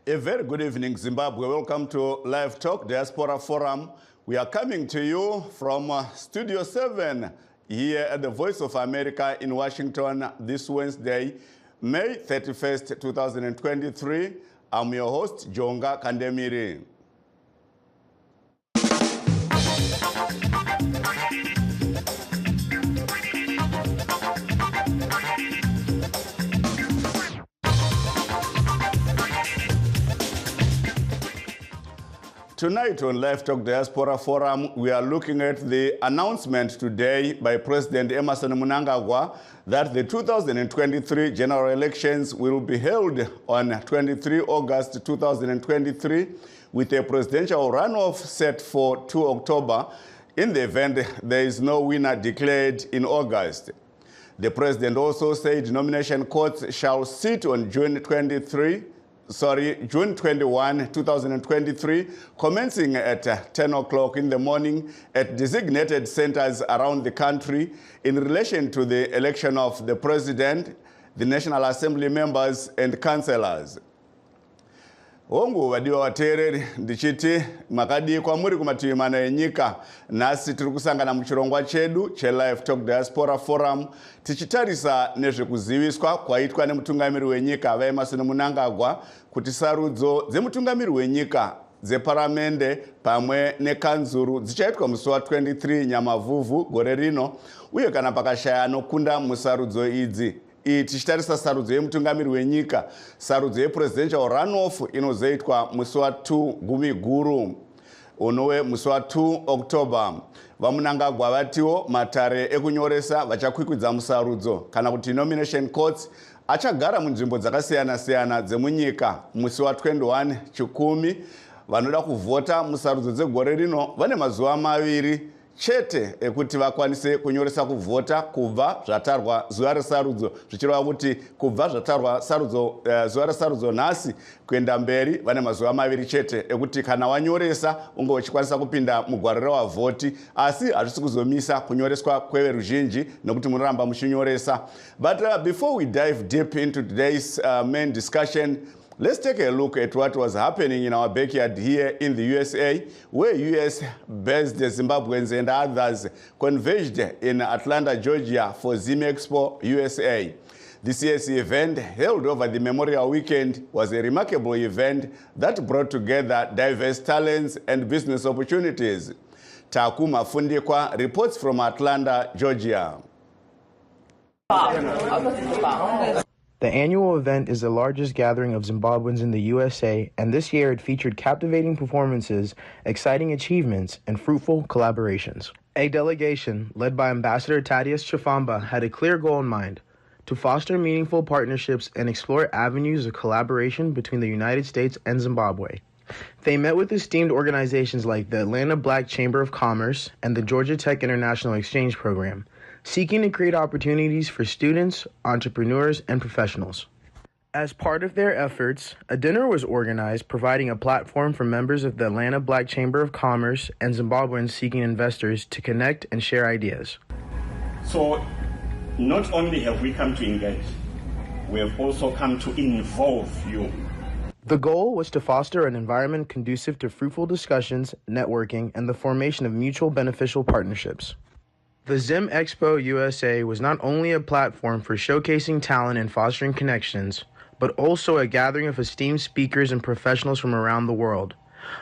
A very good evening, Zimbabwe. Welcome to Livetalk Diaspora Forum. We are coming to you from Studio 7 here at the Voice of America in Washington this Wednesday, May 31st, 2023. I'm your host, Jonga Kandemiri. Tonight on Livetalk Diaspora Forum, we are looking at the announcement today by President Emmerson Mnangagwa that the 2023 general elections will be held on 23 August 2023 with a presidential runoff set for 2 October in the event there is no winner declared in August. The president also said nomination courts shall sit on June 21, 2023, commencing at 10 o'clock in the morning at designated centers around the country in relation to the election of the president, the National Assembly members, and councillors. Hongu wadiwa watereri ndichiti makadi kwa muri kumatiwi mana enyika nasi tiri kusangana muchirongwa chedu che Livetalk Diaspora Forum tichitarisa nezvekuziviswa kwaitwa nemutungamiri wenyika vaEmmerson Mnangagwa kuti sarudzo dzemutungamiri wenyika dzeparamende pamwe nekanzuru dzichaitwa musi wa 23 Nyamavhuvhu gore rino uye kana pakashaya anokunda musarudzo idzi. Tichitarisa sarudzo yemutungamiri wenyika, sarudzo yepresidential runoff inozoitwa musi wa 2 Gumiguru unove musi wa 2 October. VaMnangagwa vatiwo matare ekunyoresa vachakwikwidza musarudzo kana kuti nomination courts achagara munzvimbo dzakasiyana-siyana dzemunyika musi wa 21 Chikumi. Vanoda kuvhota musarudzo dzegore rino vane mazuva 2 chete ekuti vakwanise kunyoresa kuvhota kubva zvatarwa zuva resarudzo, zvichireva kuti kubva zvatarwa zuva resarudzo nhasi kuenda mberi vane mazuva 2 chete ekuti kana wanyoresa unge uchikwanisa kupinda mugwaro revavhoti, asi hazvisi kuzomisa kunyoreswa kweveruzhinji nekuti munoramba muchinyoresa. But before we dive deep into today's main discussion, let's take a look at what was happening in our backyard here in the USA, where US-based Zimbabweans and others converged in Atlanta, Georgia for Zim Expo USA. This year's event, held over the Memorial Weekend, was a remarkable event that brought together diverse talents and business opportunities. Takuma Fundikwa reports from Atlanta, Georgia. The annual event is the largest gathering of Zimbabweans in the USA, and this year it featured captivating performances, exciting achievements, and fruitful collaborations. A delegation led by Ambassador Thaddeus Chifamba had a clear goal in mind: to foster meaningful partnerships and explore avenues of collaboration between the United States and Zimbabwe. They met with esteemed organizations like the Atlanta Black Chamber of Commerce and the Georgia Tech International Exchange Program, seeking to create opportunities for students, entrepreneurs, and professionals. As part of their efforts, a dinner was organized providing a platform for members of the Atlanta Black Chamber of Commerce and Zimbabweans seeking investors to connect and share ideas. So, not only have we come to engage, we have also come to involve you. The goal was to foster an environment conducive to fruitful discussions, networking, and the formation of mutual beneficial partnerships. The Zim Expo USA was not only a platform for showcasing talent and fostering connections, but also a gathering of esteemed speakers and professionals from around the world.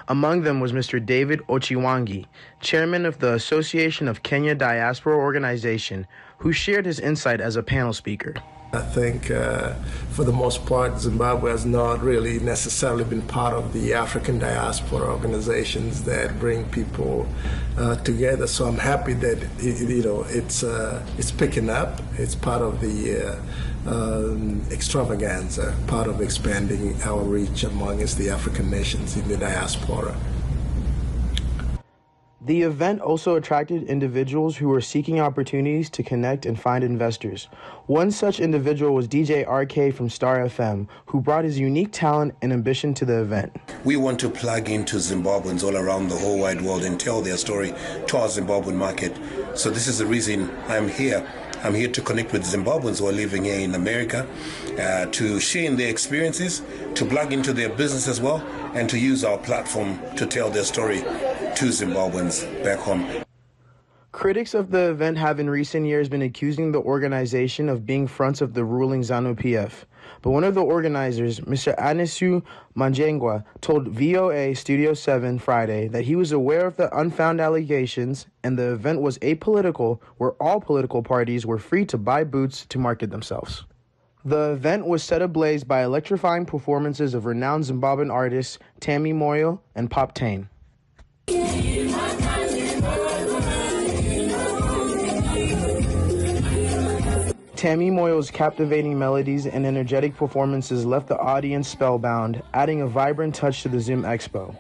Among them was Mr. David Ochiwangi, chairman of the Association of Kenya Diaspora Organization, who shared his insight as a panel speaker. I think for the most part, Zimbabwe has not really necessarily been part of the African diaspora organizations that bring people together. So I'm happy that it's picking up. It's part of the extravaganza, part of expanding our reach amongst the African nations in the diaspora. The event also attracted individuals who were seeking opportunities to connect and find investors. One such individual was DJ RK from Star FM, who brought his unique talent and ambition to the event. We want to plug into Zimbabweans all around the whole wide world and tell their story to our Zimbabwean market. So this is the reason I'm here. I'm here to connect with Zimbabweans who are living here in America, to share in their experiences, to plug into their business as well, and to use our platform to tell their story to Zimbabweans back home. Critics of the event have in recent years been accusing the organization of being fronts of the ruling ZANU-PF. But one of the organizers, Mr. Anisu Manjengwa, told VOA Studio 7 Friday that he was aware of the unfounded allegations and the event was apolitical, where all political parties were free to buy booths to market themselves. The event was set ablaze by electrifying performances of renowned Zimbabwean artists Tammy Moyo and Pop Tane. Tammy Moyo's captivating melodies and energetic performances left the audience spellbound, adding a vibrant touch to the Zim Expo.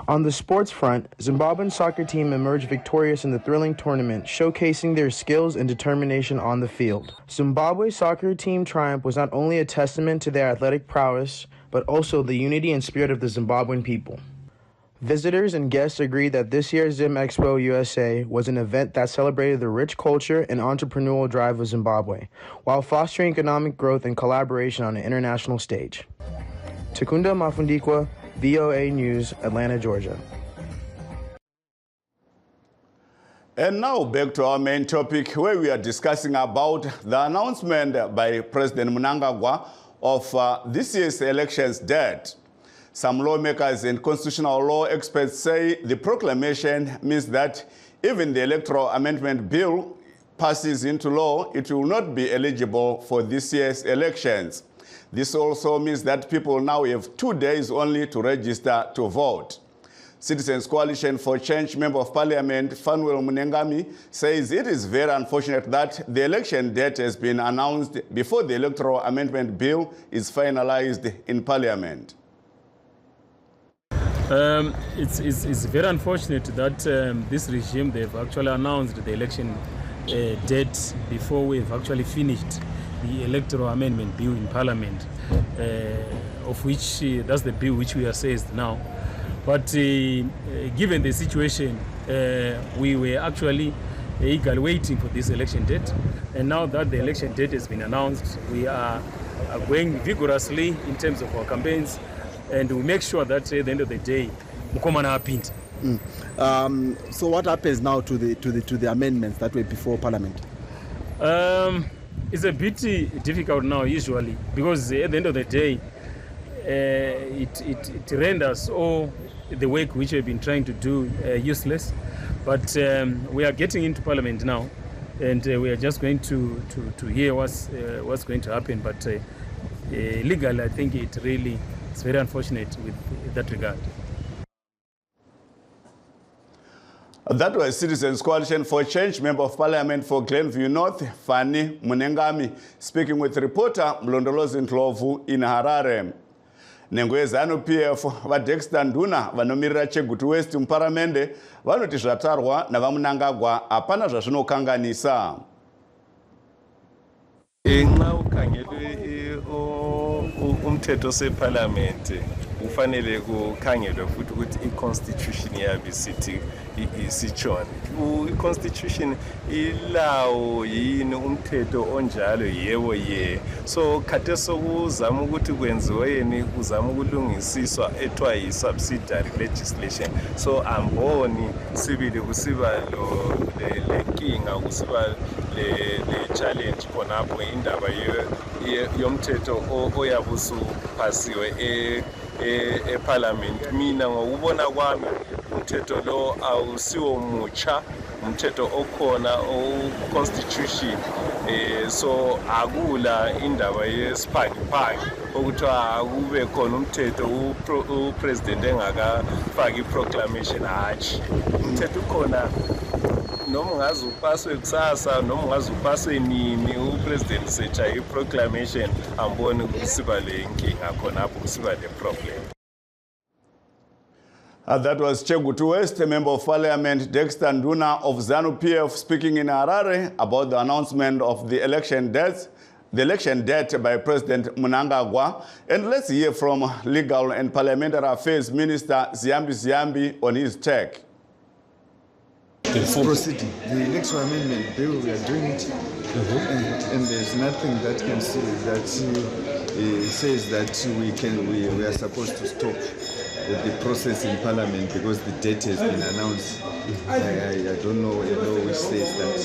On the sports front, Zimbabwean soccer team emerged victorious in the thrilling tournament, showcasing their skills and determination on the field. Zimbabwe's soccer team triumph was not only a testament to their athletic prowess, but also the unity and spirit of the Zimbabwean people. Visitors and guests agreed that this year's Zim Expo USA was an event that celebrated the rich culture and entrepreneurial drive of Zimbabwe, while fostering economic growth and collaboration on an international stage. Takunda Mafundikwa, VOA News, Atlanta, Georgia. And now back to our main topic, where we are discussing about the announcement by President Mnangagwa of this year's elections date. Some lawmakers and constitutional law experts say the proclamation means that even the Electoral Amendment Bill passes into law, it will not be eligible for this year's elections. This also means that people now have 2 days only to register to vote. Citizens Coalition for Change Member of Parliament Fanuel Munengami says it is very unfortunate that the election date has been announced before the Electoral Amendment Bill is finalized in Parliament. It's very unfortunate that this regime, they've actually announced the election date before we've actually finished the Electoral Amendment Bill in Parliament, of which that's the bill which we are seized now. But given the situation, we were actually eagerly waiting for this election date. And now that the election date has been announced, we are going vigorously in terms of our campaigns, and we make sure that at the end of the day, Mukomana happened. So what happens now to the amendments that were before Parliament? It's a bit difficult now, usually, because at the end of the day, it renders all the work which we've been trying to do useless. But we are getting into Parliament now, and we are just going to hear what's going to happen. But legally, I think it's very unfortunate with that regard. That was Citizens Coalition for Change Member of Parliament for Glenview North, Fanny Munengami, speaking with reporter Ndlovu in Harare. Nengwe ZANU-PF vaDexter Nduna vanomirira Chegutu West muparamende vanoti zvatarwa navaMnangagwa hapana zvazvinokanganisa. Nxa ukhangelwe umthetho seParliament ufanele kukhangelwe futhi ukuthi iConstitution yabo isithi isitshoni. iConstitution ilawo yini umthetho onjalo yebo ye. So khathe sokuzama ukuthi kwenziwe yini kuzama ukulungisiswa ethiwa yi-subsidiary legislation. So amboni sibili kusiba lenkinga kusiba le-challenge khonapho indaba yomthetho oyabusu phasiwe eParliament. Mina ngokubona kwami umthetho lo awusiwo mutsha, umthetho okhona o-constitution, so akula indaba yesiphangiphangi okuthiwa akube khona umthetho upresident engakafaki i-proclamation. Hatshi, umthetho ukhona noma ungaze upaswe kusasa noma ungaze upaswe nini, upresident secha i-proclamation amboni kusiba le nkinga khonapho kusiba le problem. That was Chegutu West, a Member of Parliament, Dexter Nduna of ZANU-PF, speaking in Harare about the announcement of the election date by President Mnangagwa. And let's hear from Legal and Parliamentary Affairs Minister Ziyambi on his take. proceeding. The electoral amendment bill, we are doing it, and there's nothing that can say that says that we are supposed to stop the process in Parliament because the date has been announced. I don't know a law which says that,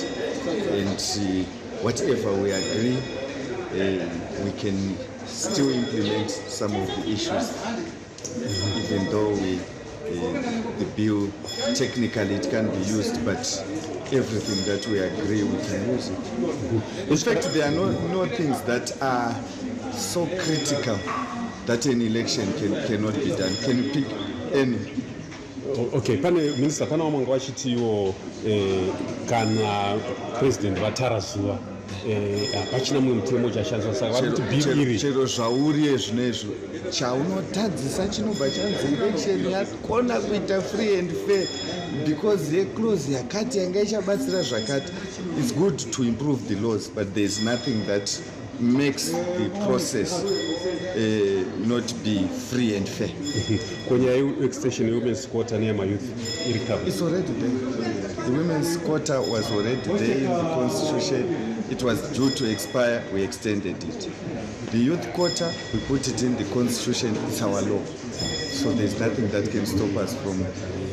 and whatever we agree, we can still implement some of the issues, even though the bill, technically it can be used, but everything that we agree, we can use it. In fact, there are no things that are so critical that an election cannot be done. Can you pick any? Okay, Minister, pana wamanga wachitiwo kana President vatarazuva pachina mumwe mutemo chashandiswa saka vari kuti bill iri chero zvauri zvinezvo chaunotadzisa chinobva chanzi election yakona kuita free and fair because yeclose yakati yanga ichabatsira zvakati. It's good to improve the laws, but there's nothing that makes the process not be free and fair. Kwenye extension of women's quota near my youth, it's already there. The women's quota was already there in the constitution. It was due to expire, we extended it. The youth quota, we put it in the constitution, it's our law. So there's nothing that can stop us from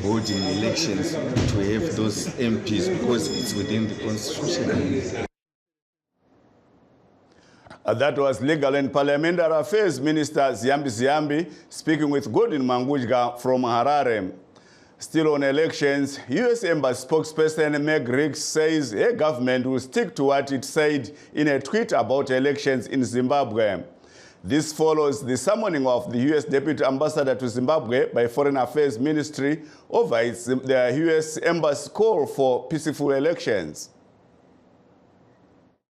holding elections to have those MPs because it's within the constitution. That was Legal and Parliamentary Affairs Minister Ziyambi speaking with Godwin Mangujga from Harare. Still on elections, U.S. Embassy spokesperson Meg Riggs says her government will stick to what it said in a tweet about elections in Zimbabwe. This follows the summoning of the U.S. Deputy Ambassador to Zimbabwe by Foreign Affairs Ministry over the U.S. Embassy call for peaceful elections.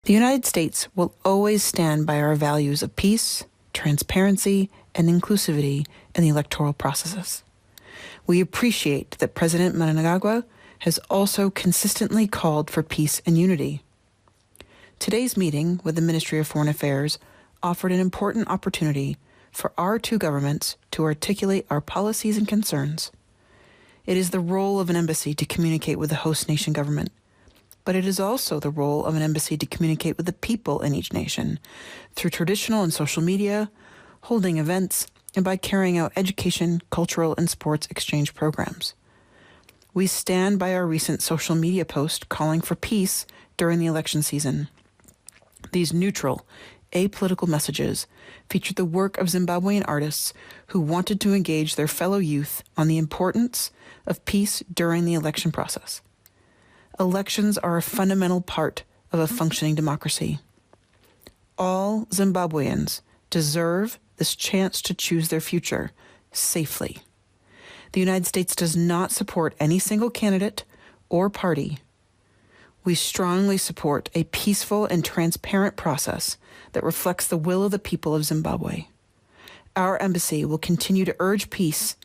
The United States will always stand by our values of peace, transparency, and inclusivity in the electoral processes. We appreciate that President Mnangagwa has also consistently called for peace and unity. Today's meeting with the Ministry of Foreign Affairs offered an important opportunity for our two governments to articulate our policies and concerns. It is the role of an embassy to communicate with the host nation government, but it is also the role of an embassy to communicate with the people in each nation through traditional and social media, holding events, and by carrying out education, cultural, and sports exchange programs. We stand by our recent social media post calling for peace during the election season. These neutral, apolitical messages featured the work of Zimbabwean artists who wanted to engage their fellow youth on the importance of peace during the election process. Elections are a fundamental part of a functioning democracy. All Zimbabweans deserve this chance to choose their future safely. The United States does not support any single candidate or party. We strongly support a peaceful and transparent process that reflects the will of the people of Zimbabwe. Our embassy will continue to urge peace,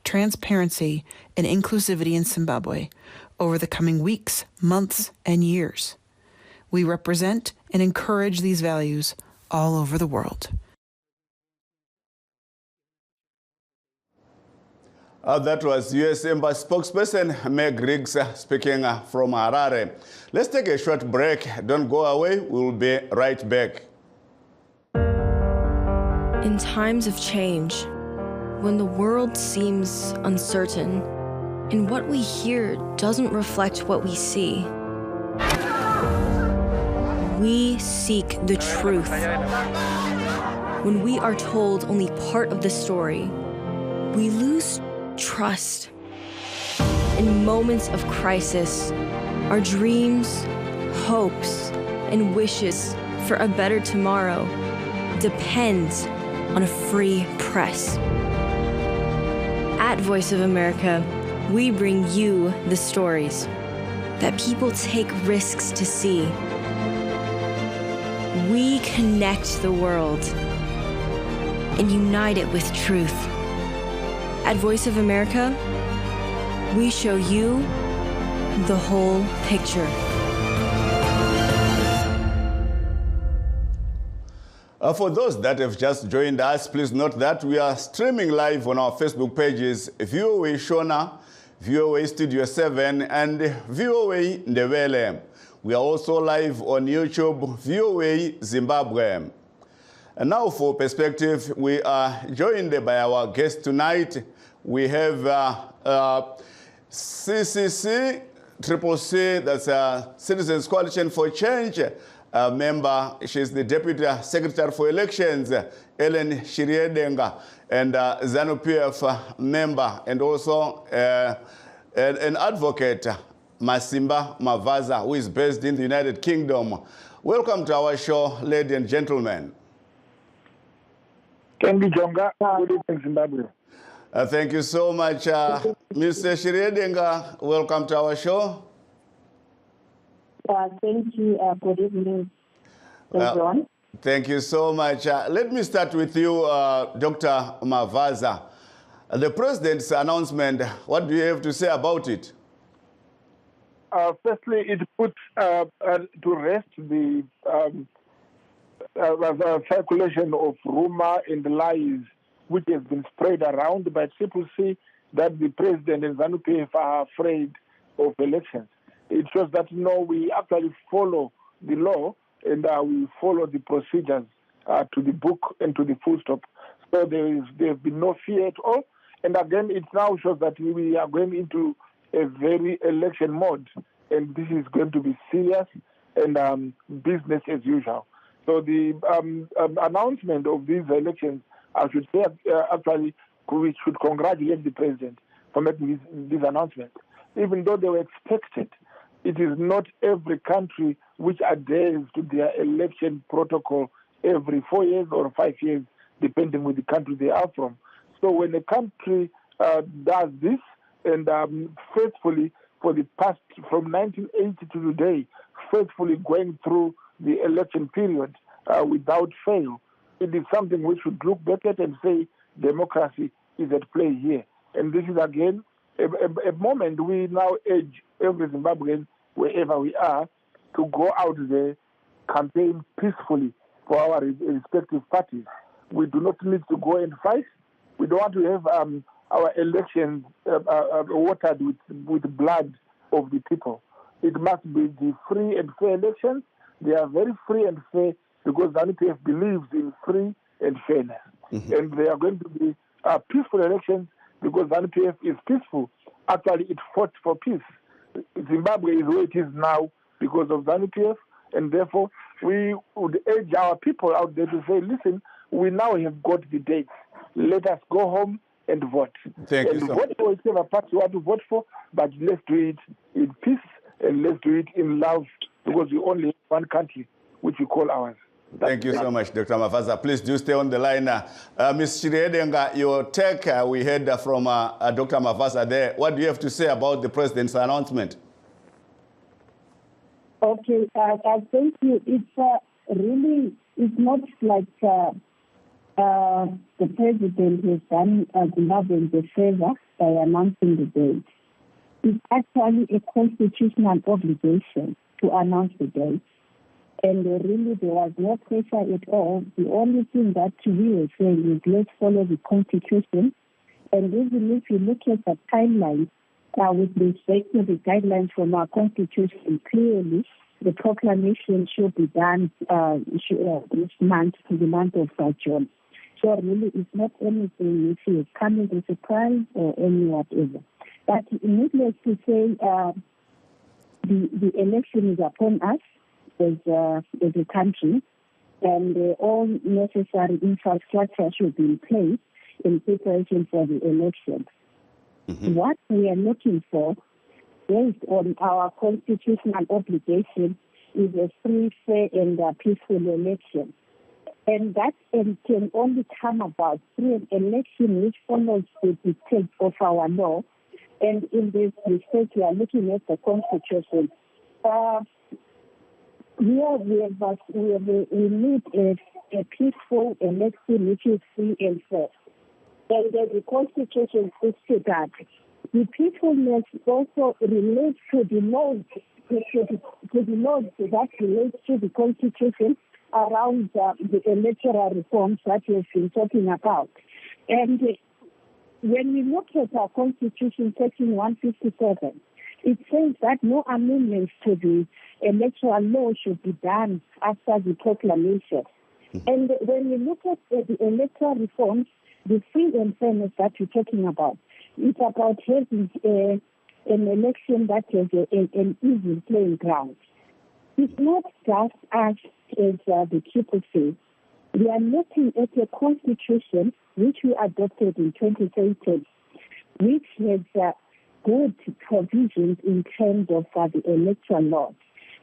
transparency, and inclusivity in Zimbabwe over the coming weeks, months, and years. We represent and encourage these values all over the world. That was U.S. Embassy spokesperson Meg Riggs speaking from Harare. Let's take a short break. Don't go away. We'll be right back. In times of change, when the world seems uncertain and what we hear doesn't reflect what we see, we seek the truth. When we are told only part of the story, we lose trust. In moments of crisis, our dreams, hopes, and wishes for a better tomorrow depend on a free press. At Voice of America, we bring you the stories that people take risks to see. We connect the world and unite it with truth. At Voice of America, we show you the whole picture. For those that have just joined us, please note that we are streaming live on our Facebook pages, View with Shona, VOA Studio 7, and VOA Ndebele. We are also live on YouTube, VOA Zimbabwe. And now for perspective, we are joined by our guest tonight. We have CCC, Triple C, that's Citizens Coalition for Change member. She's the Deputy Secretary for Elections, Ellen Shiriedenga, and ZANU-PF member, and also an advocate, Masimba Mavaza, who is based in the United Kingdom. Welcome to our show, ladies and gentlemen. Thank you, Jonga. Good evening, Zimbabwe. Thank you so much. Mr. Shiriedenga, welcome to our show. Thank you. Good evening, everyone. Thank you so much. Let me start with you, Dr. Mavaza. The president's announcement, what do you have to say about it? Firstly, it puts to rest the circulation of rumor and lies which has been spread around by Triple C that the president and ZANU-PF are afraid of elections. It shows that, no, we actually follow the law and we follow the procedures to the book and to the full stop. So there have been no fear at all. And again, it now shows that we are going into a very election mode, and this is going to be serious and business as usual. So the announcement of these elections, I should say, actually, we should congratulate the president for making these announcements. Even though they were expected, it is not every country which adheres to their election protocol every 4 years or 5 years, depending on the country they are from. So when a country does this, and faithfully for the past, from 1980 to today, faithfully going through the election period without fail, it is something we should look back at and say democracy is at play here. And this is, again, a moment we now urge every Zimbabwean, wherever we are, to go out there, campaign peacefully for our respective parties. We do not need to go and fight. We don't want to have our elections watered with blood of the people. It must be the free and fair elections. They are very free and fair because ZANU-PF believes in free and fairness. Mm-hmm. And they are going to be peaceful elections because ZANU-PF is peaceful. Actually, it fought for peace. Zimbabwe is where it is now because of ZANU-PF, and therefore we would urge our people out there to say, listen, we now have got the dates. Let us go home and vote. Thank you so much. Vote for whichever party you want to vote for, but let's do it in peace and let's do it in love because we only have one country which we call ours. Thank you so much, Dr. Mavaza. Please do stay on the line. Ms. Shiriedenga, your take, we heard from Dr. Mavaza there. What do you have to say about the president's announcement? Okay, thank you. It's really, it's not like the president has done Zimbabweans a favor by announcing the date. It's actually a constitutional obligation to announce the date. And really, there was no pressure at all. The only thing that we were saying is let's follow the Constitution. And even if you look at the timeline, with respect to the guidelines from our Constitution, clearly the proclamation should be done this month, the month of June. So really, it's not anything which is coming as a surprise or any whatever. But needless to say, the election is upon us as a country, and all necessary infrastructure should be in place in preparation for the election. Mm-hmm. What we are looking for, based on our constitutional obligation, is a free, fair, and peaceful election. And that can only come about through an election which follows the dictates of our law. And in this respect, we are looking at the Constitution. We need a peaceful election which is free and fair. And the Constitution is that the peacefulness also relates to the laws, to the laws that relate to the Constitution around the electoral reforms that we've been talking about. And when we look at our Constitution, Section 157, it says that no amendments to the electoral law should be done after the proclamation. And when we look at the electoral reforms, the free and fairness that we're talking about, it's about having an election that has an easy playing ground. It's not just us as the people say. We are looking at a constitution which we adopted in 2013, which has good provisions in terms of the electoral laws.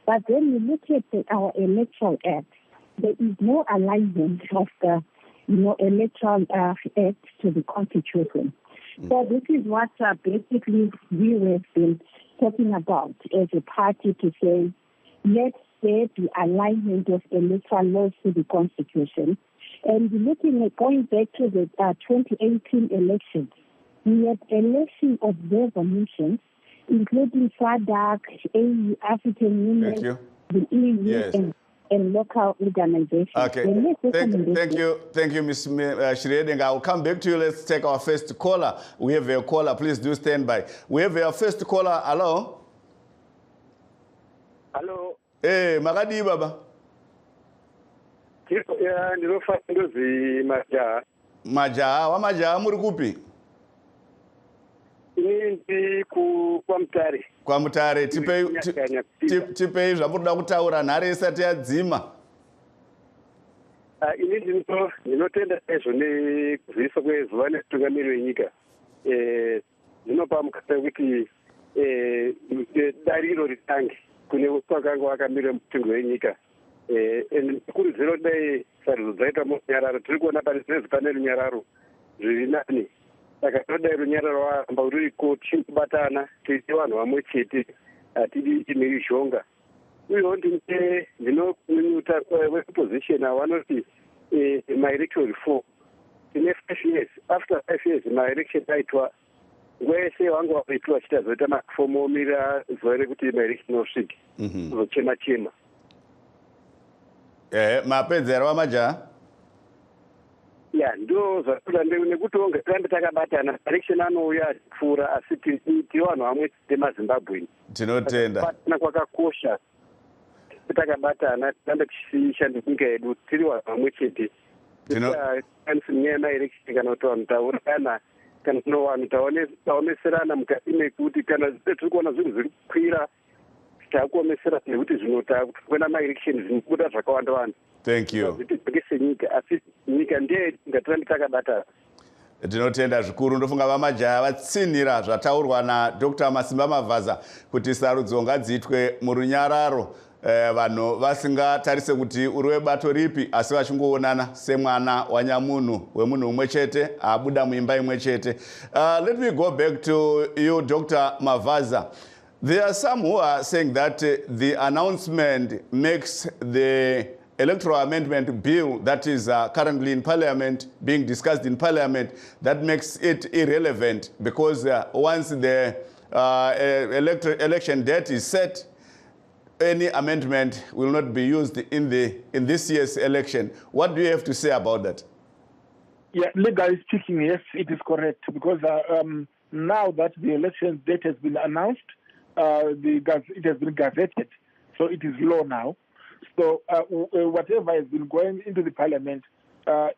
But when we look at our electoral act, there is no alignment of the electoral act to the constitution. So this is what basically we have been talking about as a party to say, let's say the alignment of electoral laws to the constitution. And looking at going back to the 2018 elections, we had election observer missions, including SADC, AU, African Union, the EU, and local organizations. Okay. Thank you, Ms. Shreding. I will come back to you. Let's take our first caller. We have a caller. Please do stand by. We have our first caller. Hello? Hello. Hey, Magadi Baba. Ndlovu Majaha. Majaha, wa Majaha muri kupi? Ndi kwa Mutare. Kwa Mutare, tipei zvamunoda kutaura nhare isati yadzima. Ini ndinotenda izvo nekuzivisa kwezuva nemutungamiri wenyika. Zvinopa mukana wekuti dariro ritange kune wakanga wakamirira mutungi wenyika. Kurudziro dai sarudzo dzaita munyararo, tiri kuona parizvese pane runyararo zviri nani. Saka todai runyararo wahamba ruriko tichibatana tiite vanhu vamwe chete, hatidi mhirizhonga. Uyewo ndinokunyuta weopposition vanoti my-electoral reform tine 5 years. After 5 years my-election aitwa nguva yese vangu vaitwa vachita zoita mafomu omirira zuva rekuti my-election osvike zochema-chema. Mapedzera wamajaha? Ya, ndo zvakuda nekuti onge tirambe takabatana, election anouya achipfuura, asi tiri vanhu vamwe temaZimbabweans. Tinotenda. Kubatana kwakakosha. Takabatana tirambe tichishandisa nyika yedu tiri vanhu vamwe chete. Tikanisi nyaya yemaelection kana kuti vanhu taurana kana kuno vanhu taomeserana mukati mekuti kana tiri kuona zvinhu zviri kukwira takuomesera nekuti zvinotakuona maelection zvinobuda zvakawanda vanhu. Thank you. Senyika asi nyika ndiye ngatirambe takabatana. Tinotenda zvikuru. Ndofunga vamajaha vatsinhira zvataurwa naDr. Masimba Mavaza kuti sarudzo ngadziitwe murunyararo, vanhu vasingatarise kuti uri webato ripi asi vachingoonana semwana wanyamunhu wemunhu umwe chete abuda muimba imwe chete. Let me go back to you, Dr. Mavaza. There are some who are saying that the announcement makes the electoral amendment bill that is currently in parliament, being discussed in parliament, that makes it irrelevant because once the election date is set, any amendment will not be used in this year's election. What do you have to say about that? Yeah, legally speaking, yes, it is correct because now that the election date has been announced, it has been gazetted, so it is law now. So whatever has been going into the parliament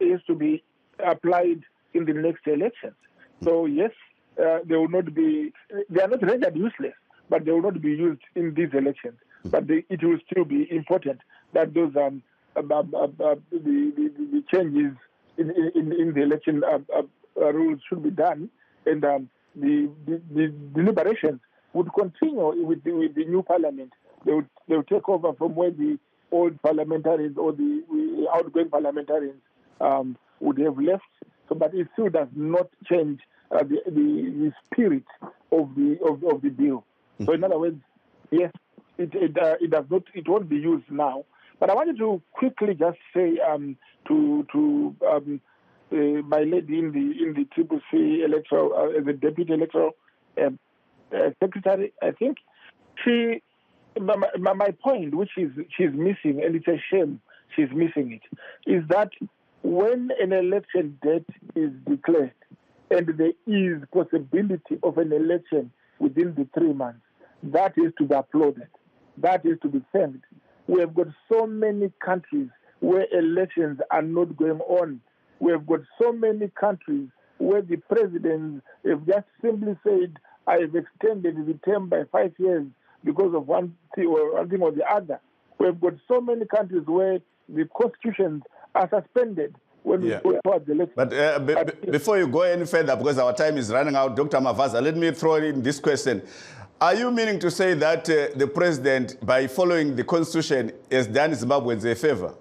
is to be applied in the next elections. So yes, they will not be. They are not rendered useless, but they will not be used in these elections. But it will still be important that those the changes in the election rules should be done, and the deliberations would continue with the new parliament. They would take over from where the old parliamentarians or the outgoing parliamentarians would have left. So, but it still does not change the spirit of the bill. So, in other words, yes, it does not. It won't be used now. But I wanted to quickly just say to my lady in the CCC electoral, the deputy electoral secretary, I think my point, which she's missing, and it's a shame she's missing it, is that when an election date is declared and there is possibility of an election within the 3 months, that is to be applauded. That is to be thanked. We have got so many countries where elections are not going on. We have got so many countries where the presidents have just simply said, I have extended the term by 5 years because of one thing or the other. We have got so many countries where the constitutions are suspended when we go towards the election. But before you go any further, because our time is running out, Dr. Mavaza, let me throw in this question. Are you meaning to say that the president, by following the constitution, has done Zimbabweans a favor?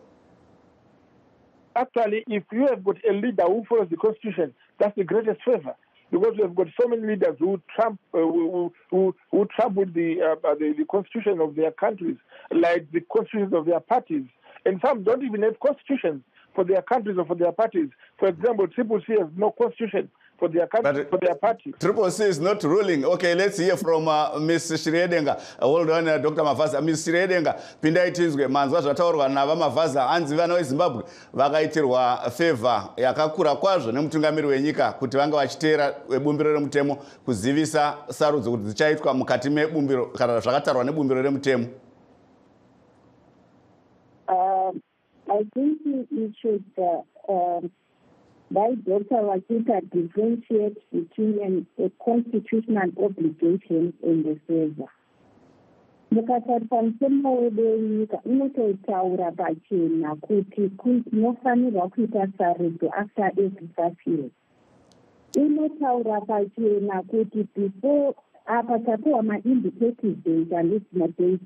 Actually, if you have got a leader who follows the constitution, that's the greatest favor. Because we have got so many leaders who trample the constitution of their countries, like the constitutions of their parties. And some don't even have constitutions for their countries or for their parties. For example, Triple C has no constitution for their country, for their party. Triple C is not ruling. Okay, let's hear from Ms. Shiriedenga. Hold on, Dr. Mavaza. Ms. Shiriedenga, pindai tinzwe manzwa zvataurwa nava Mavaza anzi vana veZimbabwe vakaitirwa favor yakakura kwazvo nemutungamiri wenyika kuti vanga vachiteera bumbiro remutemo kuzivisa sarudzo kuti dzichaitwa mukati mebumbiro kana zvakatarwa nebumbiro remutemo. I think you should by Dr. Wakita differentiate between a constitutional obligation and a favor. Mukatarisa mutemo wedu wenyika unototaura pachena kuti tinofanirwa kuita sarudzo after every 5 years. Unotaura pachena kuti before apa tapiwa ma-indicative days and listener days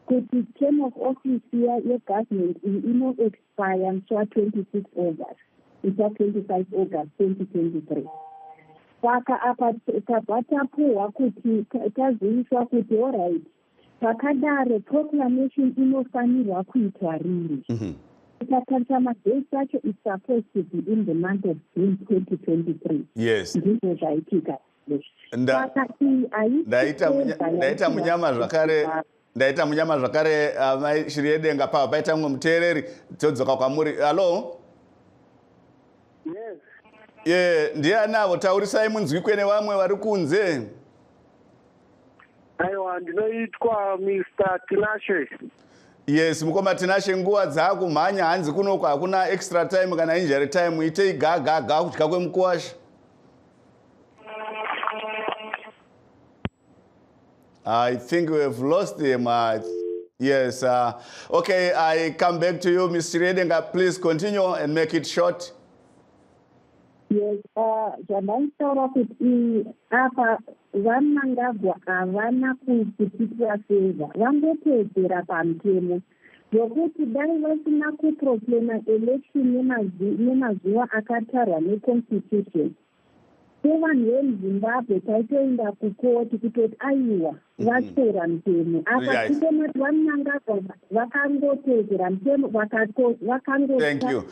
kuti term of office yegovernment ino-expire mswa 26 August. It's 25 August 2023. Saka apa tabatapuwa kuti taziviswa kuti alright, pakadaro proclamation inofanirwa kuitwa riri. Takatarisa madates acho is supposed to be in the month of June 2023. Yes. Ndizvo zvaitika. Ndaita munyama zvakare mai Shiriedenga pava paita mumwe muteereri todzoka kwamuri. Hello? Yes. Ndiani avo taurisai munzwi kwene vamwe vari kunze. Aiwa, ndinoitwa Mr. Tinashe. Yes, mukoma Tinashe, nguva dzakumhanya hanzi kunoko hakuna extra time kana injury time, itei gaga kudya kwemukuwasha. I think we have lost him. Yes. Okay, I come back to you, Ms. Shiriedenga. Please continue and make it short. Yes, zvandaitaura kuti apa vaMnangagwa havana kudzidziswa favor, vangotedzera pamutemo zvokuti dai vasina kuproclama election nemazuva akatarwa neconstitution, sevanhu vemuZimbabwe taitoenda kukoti kutoti aiwa vatora mutemo. Apa titomati vaMnangagwa vakangotedzera mutemo Thank you.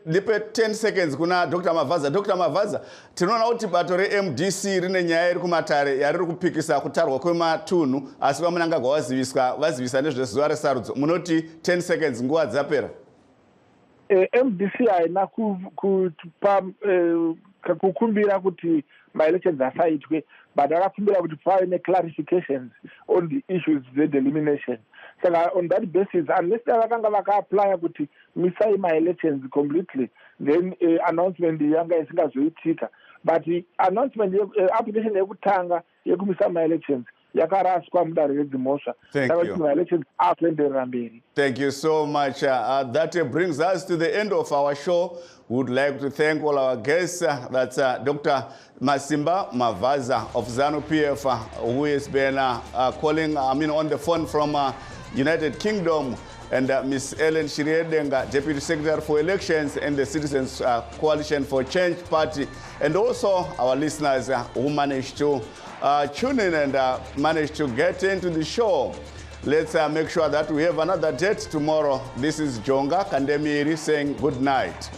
Ndipe 10 seconds kuna Dr. Mavaza. Dr. Mavaza, tinoona kuti bato reMDC rine nyaya iri kumatare yariri kupikisa kutarwa kwematunhu asi vaMnangagwa vazivisa nezvezuva resarudzo. Munoti 10 seconds nguva dzapera. MDC haina kukumbira kuti ma-elections asaitwe, but vakakumbira kuti pave ne-clarifications on the issues ze-delimitation. Saka on that basis, unless vakanga vaka-applya kuti misai ma-elections completely, then announcement yanga isingazoitika. But announcement application yekutanga yekumisa ma-elections yakaraswa mudare redzimhosva. Thank you. Ma-elections akuenderera mberi. Thank you so much. That brings us to the end of our show. We would like to thank all our guests. That's Dr. Masimba Mavaza of ZANU-PF, who has been calling, on the phone from United Kingdom, and Ms. Ellen Shiriedenga, Deputy Secretary for Elections and the Citizens Coalition for Change Party, and also our listeners who managed to tune in and managed to get into the show. Let's make sure that we have another date tomorrow. This is Jonga Kandemiri saying good night.